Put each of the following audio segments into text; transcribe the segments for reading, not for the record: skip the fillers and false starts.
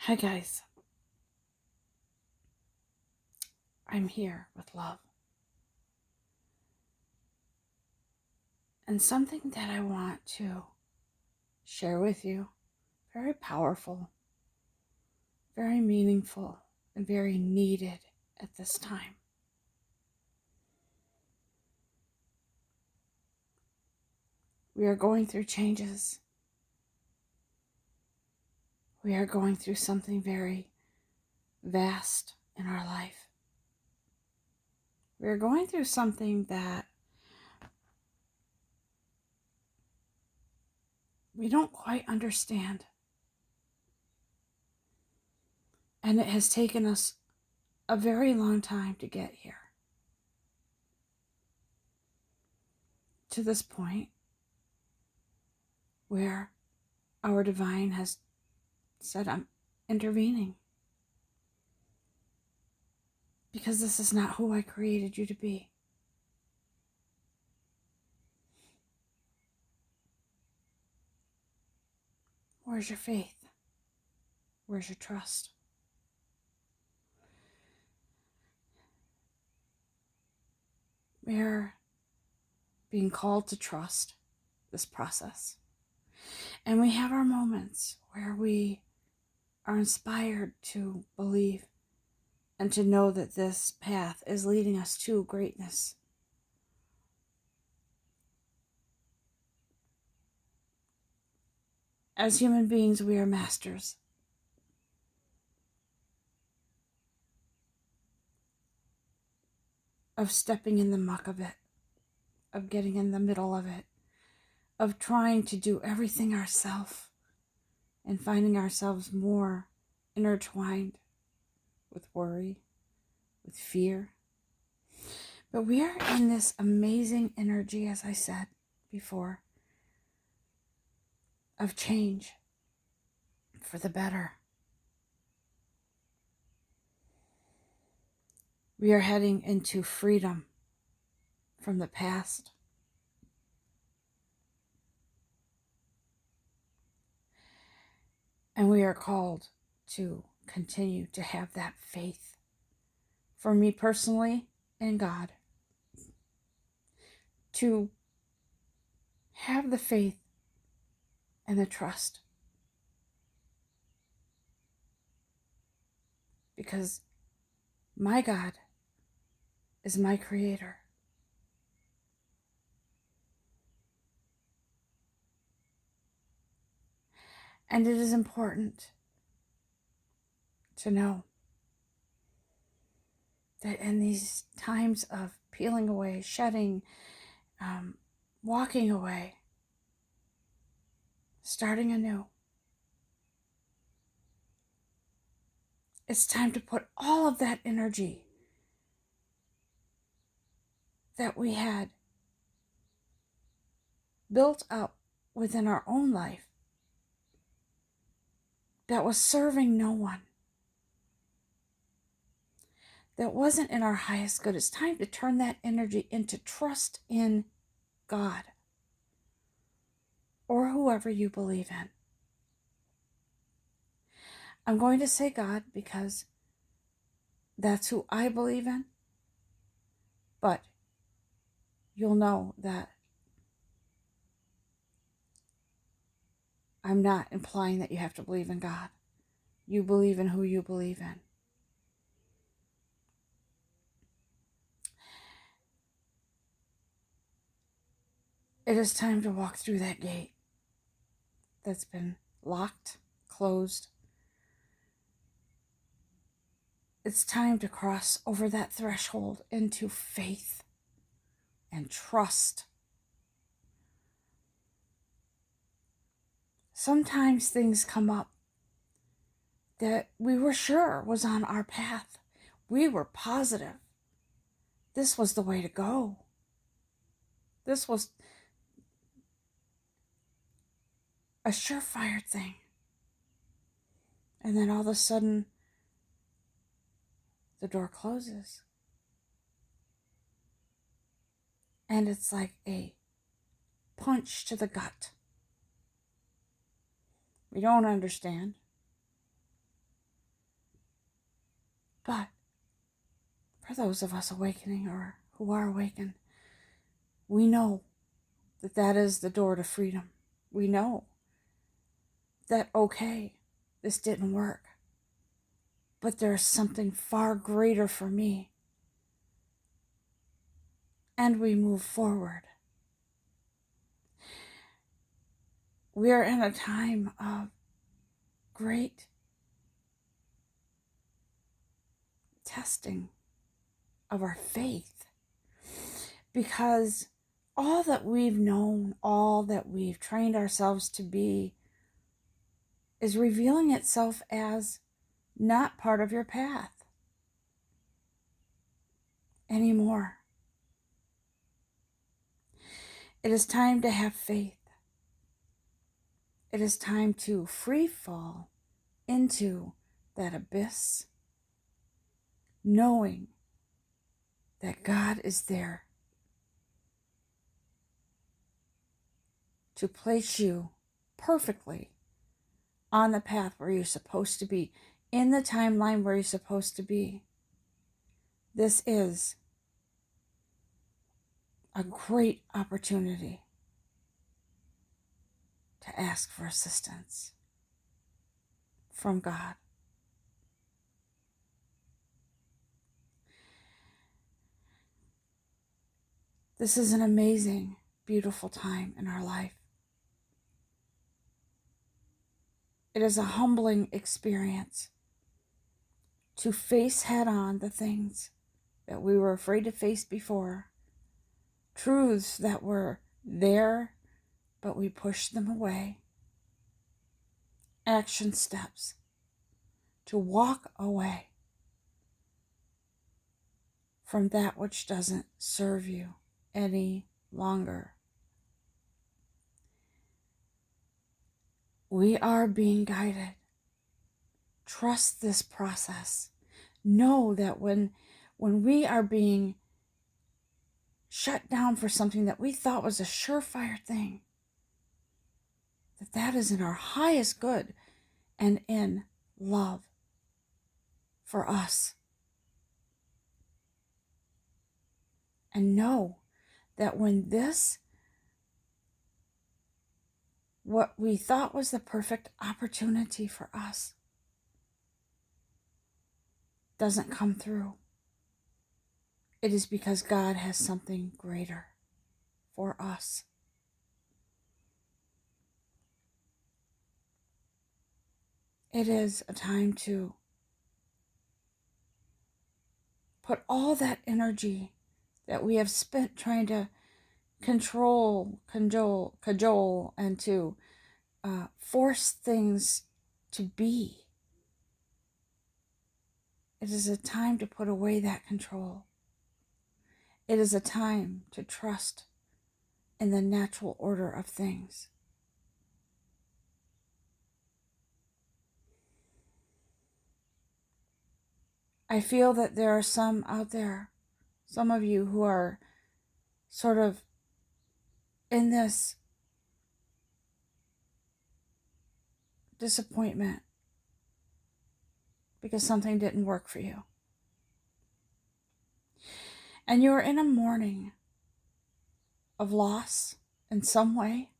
Hi, guys. I'm here with love. And something that I want to share with you, very powerful, very meaningful, and very needed at this time. We are going through changes. We are going through something very vast in our life. We are going through something that we don't quite understand. And it has taken us a very long time to get here. To this point where our divine has said, I'm intervening. Because this is not who I created you to be. Where's your faith? Where's your trust? We are being called to trust this process. And we have our moments where we are inspired to believe and to know that this path is leading us to greatness. As human beings, we are masters of stepping in the muck of it, of getting in the middle of it, of trying to do everything ourselves and finding ourselves more intertwined with worry, with fear. But we are in this amazing energy, as I said before, of change for the better. We are heading into freedom from the past. And we are called to continue to have that faith. For me personally, in God, to have the faith and the trust. Because my God is my creator. And it is important to know that in these times of peeling away, shedding, walking away, starting anew, it's time to put all of that energy that we had built up within our own life that was serving no one, that wasn't in our highest good. It's time to turn that energy into trust in God or whoever you believe in. I'm going to say God because that's who I believe in, but you'll know that I'm not implying that you have to believe in God. You believe in who you believe in. It is time to walk through that gate that's been locked, closed. It's time to cross over that threshold into faith and trust. Sometimes things come up that we were sure was on our path. We were positive this was the way to go. This was a surefire thing. And then all of a sudden, the door closes. And it's like a punch to the gut. We don't understand. for those of us awakening or who are awakened, we know that that is the door to freedom. We know that, okay, this didn't work, but there's something far greater for me. And we move forward. We are in a time of great testing of our faith, because all that we've known, all that we've trained ourselves to be, is revealing itself as not part of your path anymore. It is time to have faith. It is time to free fall into that abyss, knowing that God is there to place you perfectly on the path where you're supposed to be, in the timeline where you're supposed to be. This is a great opportunity to ask for assistance from God. This is an amazing, beautiful time in our life. It is a humbling experience to face head on the things that we were afraid to face before, truths that were there, but we pushed them away, action steps to walk away from that which doesn't serve you any longer. We are being guided. Trust this process. Know that when we are being shut down for something that we thought was a surefire thing, that is in our highest good and in love for us. And know that when this, what we thought was the perfect opportunity for us, doesn't come through, it is because God has something greater for us. It is a time to put all that energy that we have spent trying to cajole, and to force things to be. It is a time to put away that control. It is a time to trust in the natural order of things. I feel that there are some out there, some of you who are sort of in this disappointment because something didn't work for you. And you're in a mourning of loss in some way.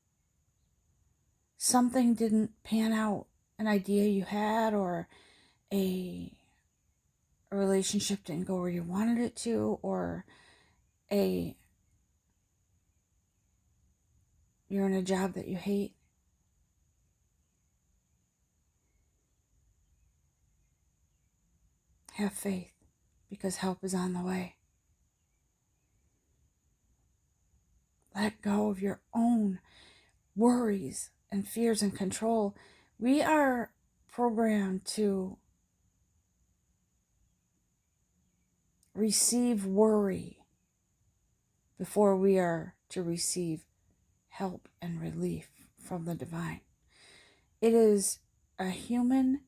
Something didn't pan out, an idea you had, or a relationship didn't go where you wanted it to, or you're in a job that you hate. Have faith, because help is on the way. Let go of your own worries and fears and control. We are programmed to receive worry before we are to receive help and relief from the divine. It is a human,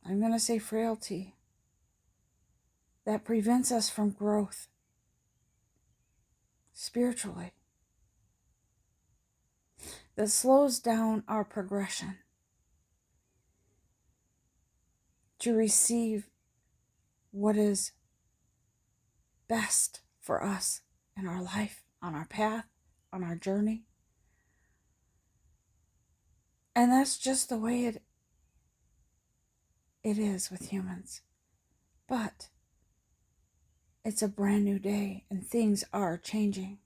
I'm going to say frailty, that prevents us from growth spiritually, that slows down our progression to receive what is best for us in our life, on our path, on our journey. And that's just the way it is with humans. But it's a brand new day and things are changing.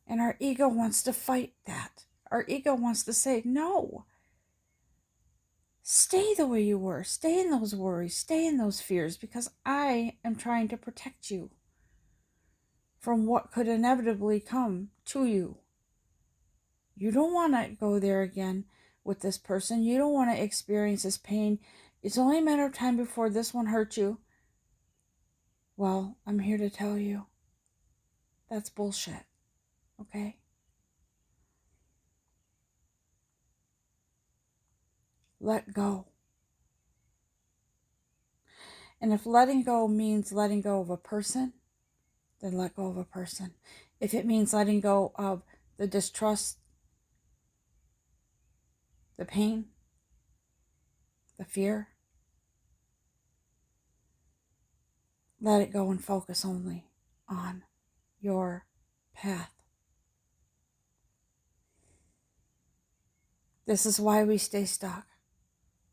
And our ego wants to fight that. Our ego wants to say, no, stay the way you were. Stay in those worries. Stay in those fears, because I am trying to protect you from what could inevitably come to you. You don't want to go there again with this person. You don't want to experience this pain. It's only a matter of time before this one hurts you. Well, I'm here to tell you that's bullshit. Okay? Let go. And if letting go means letting go of a person, then let go of a person. If it means letting go of the distrust, the pain, the fear, let it go and focus only on your path. This is why we stay stuck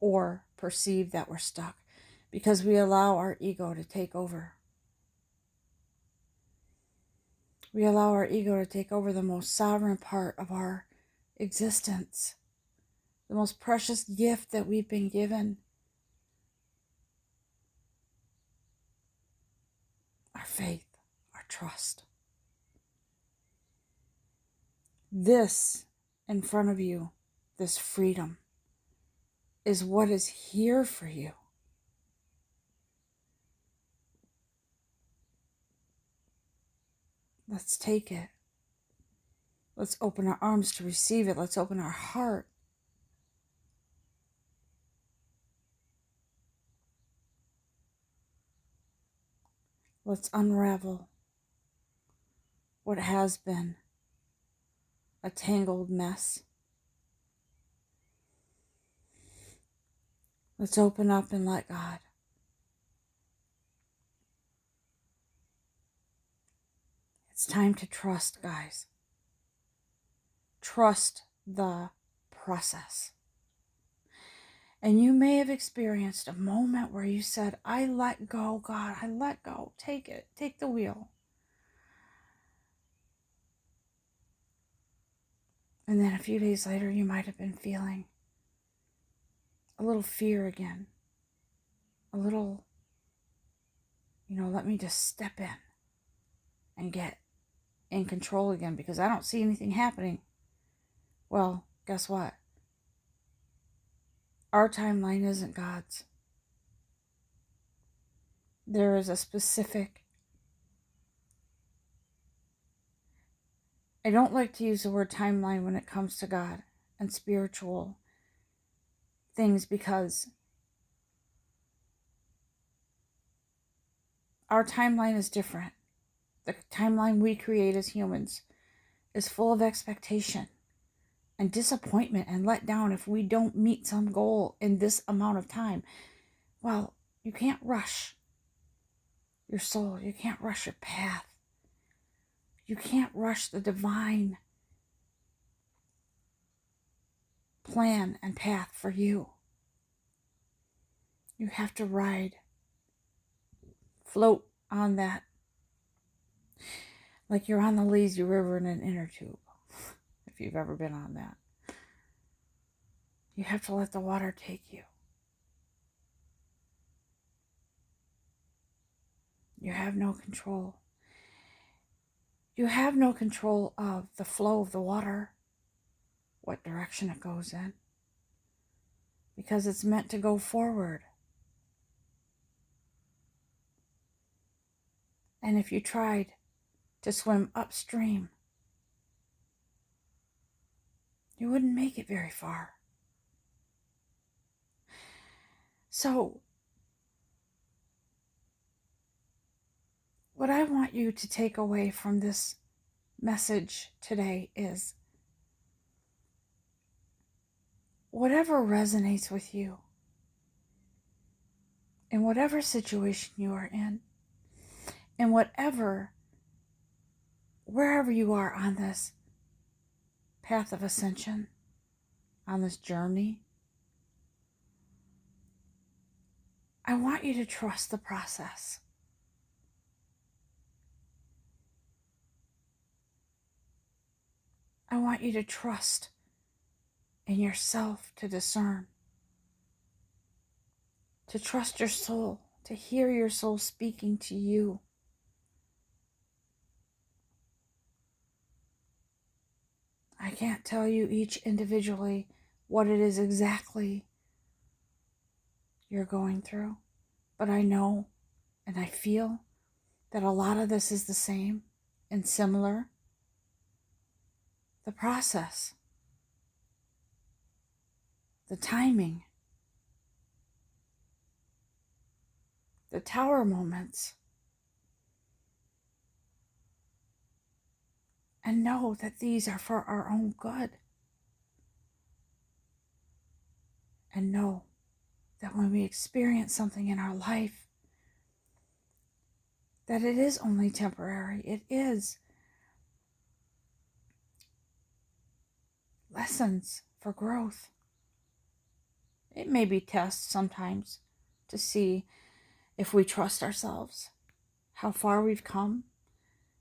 or perceive that we're stuck, because we allow our ego to take over. We allow our ego to take over the most sovereign part of our existence, the most precious gift that we've been given, our faith, our trust. This in front of you, this freedom, is what is here for you. Let's take it. Let's open our arms to receive it. Let's open our heart. Let's unravel what has been a tangled mess. Let's open up and let God. It's time to trust, guys. Trust the process. And you may have experienced a moment where you said, I let go, God, I let go. Take it. Take the wheel. And then a few days later, you might have been feeling a little fear again. A little, let me just step in and get in control again because I don't see anything happening. Well, guess what? Our timeline isn't God's. There is a specific, I don't like to use the word timeline when it comes to God and spiritual things, because our timeline is different. The timeline we create as humans is full of expectation and disappointment and let down if we don't meet some goal in this amount of time. Well, you can't rush your soul. You can't rush your path. You can't rush the divine plan and path for you. You have to ride, float on that, like you're on the lazy river in an inner tube, if you've ever been on that. You have to let the water take you. You have no control. You have no control of the flow of the water, what direction it goes in, because it's meant to go forward. And if you tried to swim upstream, you wouldn't make it very far. So, what I want you to take away from this message today is, whatever resonates with you, in whatever situation you are in wherever you are on this path of ascension, on this journey, I want you to trust the process. I want you to trust in yourself to discern, to trust your soul, to hear your soul speaking to you. I can't tell you each individually what it is exactly you're going through, but I know and I feel that a lot of this is the same and similar. The process, the timing, the tower moments, and know that these are for our own good. And know that when we experience something in our life, that it is only temporary. It is lessons for growth. It may be tests sometimes to see if we trust ourselves, how far we've come,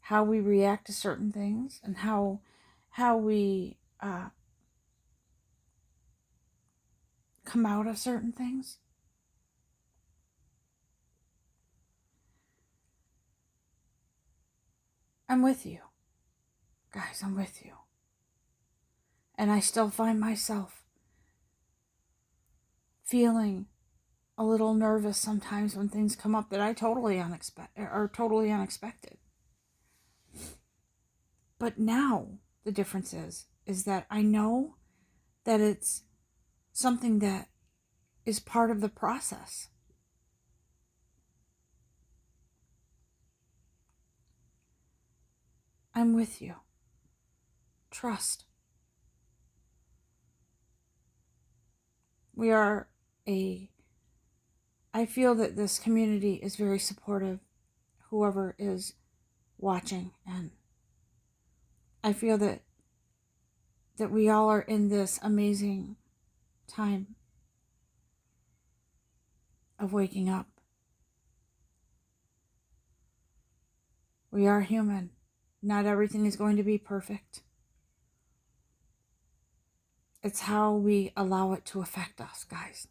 how we react to certain things, and how we come out of certain things. I'm with you. Guys, I'm with you. And I still find myself feeling a little nervous sometimes when things come up that I totally unexpected. But now the difference is that I know that it's something that is part of the process. I'm with you. Trust. I feel that this community is very supportive, whoever is watching, and I feel that we all are in this amazing time of waking up. We are human. Not everything is going to be perfect. It's how we allow it to affect us, guys.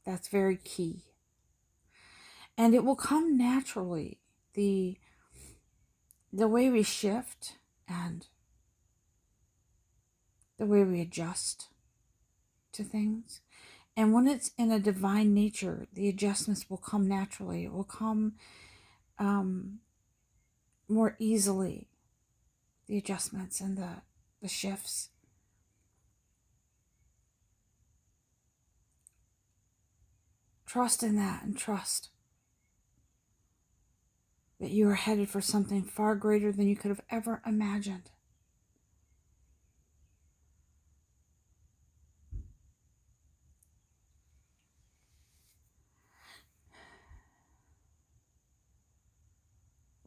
That's very key. And it will come naturally. The way we shift and the way we adjust to things. And when it's in a divine nature, the adjustments will come naturally. It will come more easily, the adjustments and the shifts. Trust in that, and trust that you are headed for something far greater than you could have ever imagined.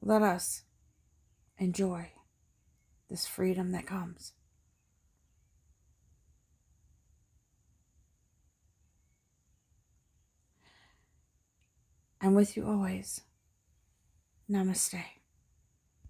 Let us enjoy this freedom that comes. I'm with you always. Namaste.